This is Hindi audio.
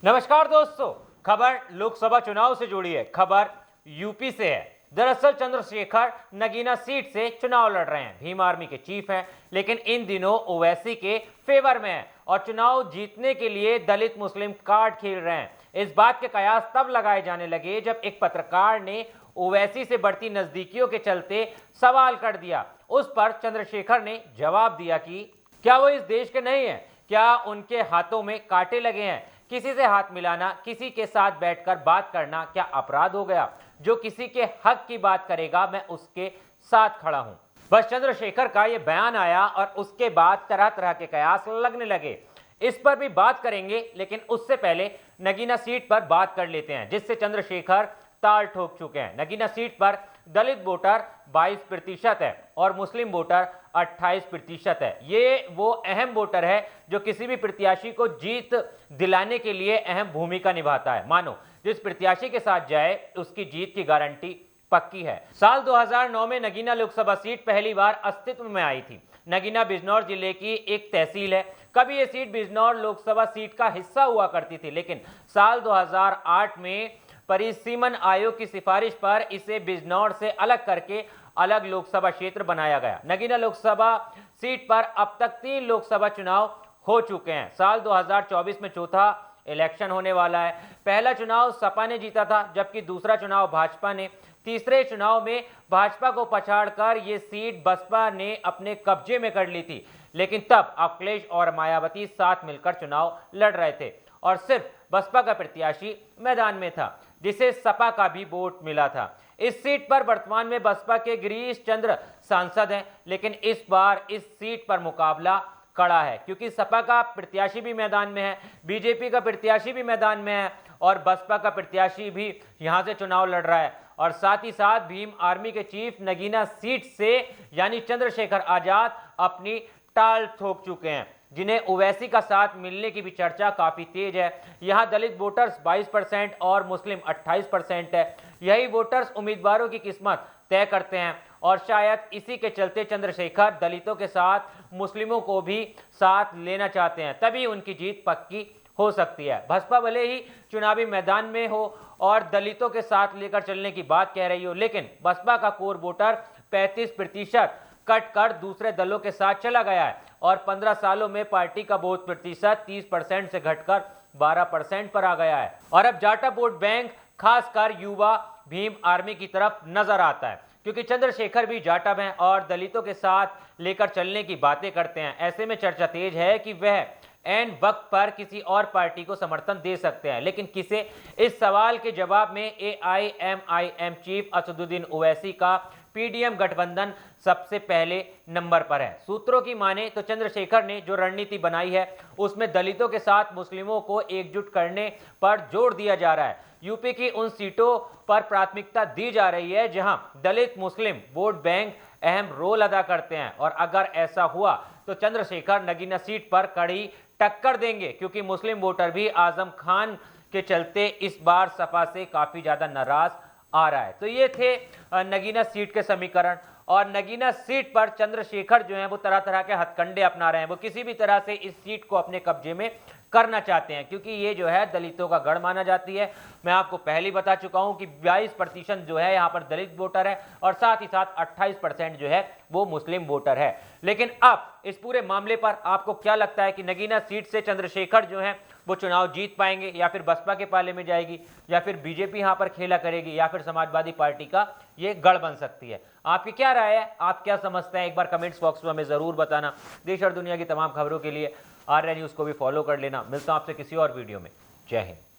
नमस्कार दोस्तों, खबर लोकसभा चुनाव से जुड़ी है। खबर यूपी से है। दरअसल चंद्रशेखर नगीना सीट से चुनाव लड़ रहे हैं। भीम आर्मी के चीफ हैं, लेकिन इन दिनों ओवैसी के फेवर में हैं और चुनाव जीतने के लिए दलित मुस्लिम कार्ड खेल रहे हैं। इस बात के कयास तब लगाए जाने लगे जब एक पत्रकार ने ओवैसी से बढ़ती नजदीकियों के चलते सवाल कर दिया। उस पर चंद्रशेखर ने जवाब दिया कि क्या वो इस देश के नहीं हैं? क्या उनके हाथों में कांटे लगे हैं? किसी से हाथ मिलाना, किसी के साथ बैठकर बात करना क्या अपराध हो गया? जो किसी के हक की बात करेगा मैं उसके साथ खड़ा हूं। बस चंद्रशेखर का यह बयान आया और उसके बाद तरह तरह के कयास लगने लगे। इस पर भी बात करेंगे, लेकिन उससे पहले नगीना सीट पर बात कर लेते हैं, जिससे चंद्रशेखर ताल ठोक चुके हैं। नगीना सीट पर दलित वोटर 22% है और मुस्लिम वोटर 28% है। ये वो अहम वोटर है जो किसी भी प्रत्याशी को जीत दिलाने के लिए अहम भूमिका निभाता है। मानो जिस प्रत्याशी के साथ जाए उसकी जीत की गारंटी पक्की है। साल 2009 में नगीना लोकसभा सीट पहली बार अस्तित्व में आई थी। नगीना बिजनौर जिले की एक तहसील है। कभी यह सीट बिजनौर लोकसभा सीट का हिस्सा हुआ करती थी, लेकिन साल 2008 में परिसीमन आयोग की सिफारिश पर इसे बिजनौर से अलग करके अलग लोकसभा क्षेत्र बनाया गया। नगीना लोकसभा सीट पर अब तक 3 लोकसभा चुनाव हो चुके हैं। साल 2024 में चौथा इलेक्शन होने वाला है। पहला चुनाव सपा ने जीता था, जबकि दूसरा चुनाव भाजपा ने। तीसरे चुनाव में भाजपा को पछाड़कर यह सीट बसपा ने अपने कब्जे में कर ली थी, लेकिन तब अखिलेश और मायावती साथ मिलकर चुनाव लड़ रहे थे और सिर्फ बसपा का प्रत्याशी मैदान में था, जिसे सपा का भी वोट मिला था। इस सीट पर वर्तमान में बसपा के गिरीश चंद्र सांसद हैं, लेकिन इस बार इस सीट पर मुकाबला कड़ा है, क्योंकि सपा का प्रत्याशी भी मैदान में है, बीजेपी का प्रत्याशी भी मैदान में है और बसपा का प्रत्याशी भी यहां से चुनाव लड़ रहा है। और साथ ही साथ भीम आर्मी के चीफ नगीना सीट से यानी चंद्रशेखर आजाद अपनी टाल ठोक चुके हैं, जिन्हें ओवैसी का साथ मिलने की भी चर्चा काफी तेज है। यहां दलित वोटर्स 22% और मुस्लिम 28% है। यही वोटर्स उम्मीदवारों की किस्मत तय करते हैं और शायद इसी के चलते चंद्रशेखर दलितों के साथ मुस्लिमों को भी साथ लेना चाहते हैं, तभी उनकी जीत पक्की हो सकती है। बसपा भले ही चुनावी मैदान में हो और दलितों के साथ लेकर चलने की बात कह रही हो, लेकिन बसपा का कोर वोटर 35% कट कर दूसरे दलों के साथ चला गया है और 15 सालों में पार्टी का वोट प्रतिशत 30% से घटकर 12% पर आ गया है। और अब जाटा वोट बैंक खासकर युवा भीम आर्मी की तरफ नजर आता है, क्योंकि चंद्रशेखर भी जाटा में और दलितों के साथ लेकर चलने की बातें करते हैं। ऐसे में चर्चा तेज है कि वह एन वक्त पर किसी और पार्टी को समर्थन दे सकते हैं, लेकिन किसे? इस सवाल के जवाब में AIMIM चीफ असदुद्दीन ओवैसी का PDM गठबंधन सबसे पहले नंबर पर है। सूत्रों की माने तो चंद्रशेखर ने जो रणनीति बनाई है उसमें दलितों के साथ मुस्लिमों को एकजुट करने पर जोर दिया जा रहा है। यूपी की उन सीटों पर प्राथमिकता दी जा रही है जहां दलित मुस्लिम वोट बैंक अहम रोल अदा करते हैं, और अगर ऐसा हुआ तो चंद्रशेखर नगीना सीट पर कड़ी टक्कर देंगे, क्योंकि मुस्लिम वोटर भी आजम खान के चलते इस बार सपा से काफी ज्यादा नाराज आ रहा है। तो ये थे नगीना सीट के समीकरण। और नगीना सीट पर चंद्रशेखर जो है वो तरह तरह के हथकंडे अपना रहे हैं। वो किसी भी तरह से इस सीट को अपने कब्जे में करना चाहते हैं, क्योंकि ये जो है दलितों का गढ़ माना जाती है। मैं आपको पहले ही बता चुका हूं कि 22% जो है यहाँ पर दलित वोटर है और साथ ही साथ 28% जो है वो मुस्लिम वोटर है। लेकिन अब इस पूरे मामले पर आपको क्या लगता है कि नगीना सीट से चंद्रशेखर जो है वो चुनाव जीत पाएंगे, या फिर बसपा के पाले में जाएगी, या फिर बीजेपी यहां पर खेला करेगी, या फिर समाजवादी पार्टी का ये गढ़ बन सकती है? आपकी क्या राय है? आप क्या समझते हैं? एक बार कमेंट्स बॉक्स में हमें जरूर बताना। देश और दुनिया की तमाम खबरों के लिए आर्या न्यूज को भी फॉलो कर लेना। मिलता हूं आपसे किसी और वीडियो में। जय हिंद।